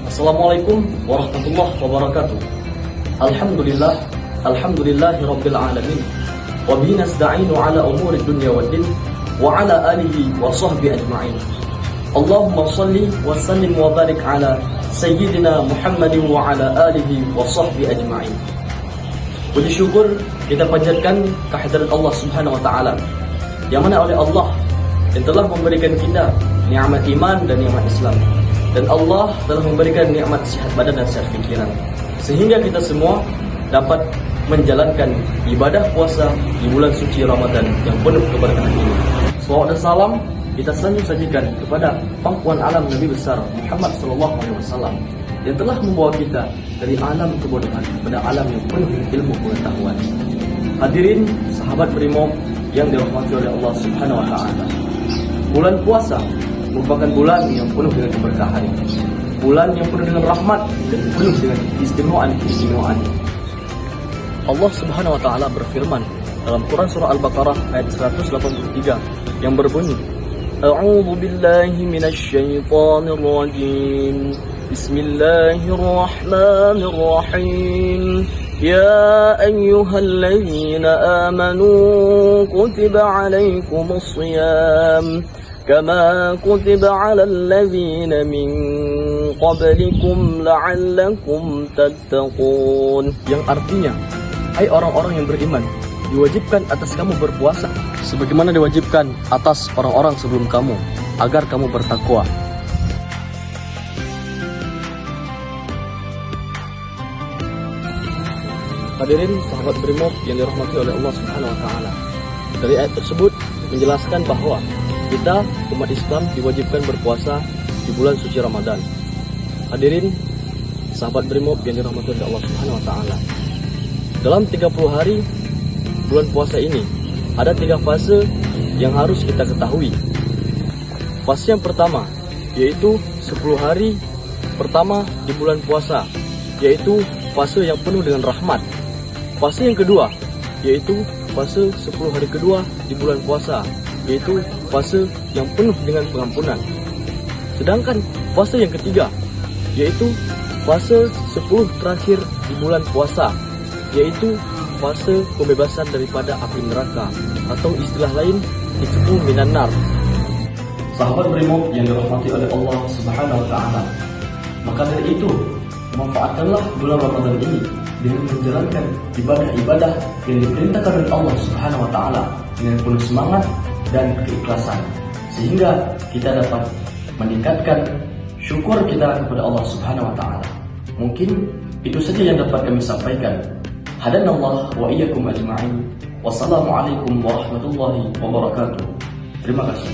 Assalamualaikum warahmatullahi wabarakatuh. Alhamdulillahi rabbil alamin. Wa bihi nasta'inu ala umuri dunya waddin wa ala alihi wa sahbihi ajma'in. Allahumma salli wa sallim wa barik ala sayyidina Muhammadin wa ala alihi wa sahbihi ajma'in. Puji syukur kita panjatkan kehadirat Allah Subhanahu wa taala, yang mana oleh Allah yang telah memberikan kita nikmat iman dan nikmat Islam, dan Allah telah memberikan nikmat sehat badan dan sehat pikiran, sehingga kita semua dapat menjalankan ibadah puasa di bulan suci Ramadan yang penuh keberkahan ini. Salawat dan salam kita selalu sajikan kepada pangkuan alam Nabi besar Muhammad SAW, yang telah membawa kita dari alam kebodohan kepada alam yang penuh ilmu pengetahuan. Hadirin sahabat Brimob yang dirahmati oleh Allah Subhanahu wa taala. Bulan puasa merupakan bulan yang penuh dengan keberkahan, bulan yang penuh dengan rahmat dan penuh dengan keistimewaan. Allah Subhanahu wa taala berfirman dalam Quran surah Al-Baqarah ayat 183 yang berbunyi, A'udzu billahi minasy syaithanir rajim. Bismillahirrahmanirrahim. Ya ayyuhalladzina amanu kutiba 'alaikumus shiyam kama kutiba 'alal ladzina min qablikum la'allakum tattaqun. Yang artinya, hai orang-orang yang beriman, diwajibkan atas kamu berpuasa sebagaimana diwajibkan atas orang-orang sebelum kamu, agar kamu bertakwa. Hadirin sahabat Brimob yang dirahmati oleh Allah Subhanahu wa taala. Dari ayat tersebut menjelaskan bahwa kita umat Islam diwajibkan berpuasa di bulan suci Ramadan. Hadirin sahabat Brimob yang dirahmati oleh Allah Subhanahu wa taala. Dalam 30 hari bulan puasa ini ada 3 fase yang harus kita ketahui. Fase yang pertama yaitu 10 hari pertama di bulan puasa, yaitu fase yang penuh dengan rahmat. Fase yang kedua yaitu fase 10 hari kedua di bulan puasa, yaitu fase yang penuh dengan pengampunan. Sedangkan fase yang ketiga yaitu fase 10 terakhir di bulan puasa, yaitu fase pembebasan daripada api neraka, atau istilah lain disebut minan nar. Sahabat Brimob yang dirahmati oleh Allah Subhanahu wa taala, maka dari itu manfaatkanlah bulan Ramadan ini dengan menjalankan ibadah-ibadah yang diperintahkan oleh Allah Subhanahu wa taala dengan penuh semangat dan keikhlasan, sehingga kita dapat meningkatkan syukur kita kepada Allah Subhanahu wa taala. Mungkin itu saja yang dapat kami sampaikan. Hadanallah wa iyyakum ajma'in. Wassalamualaikum warahmatullahi wabarakatuh. Terima kasih.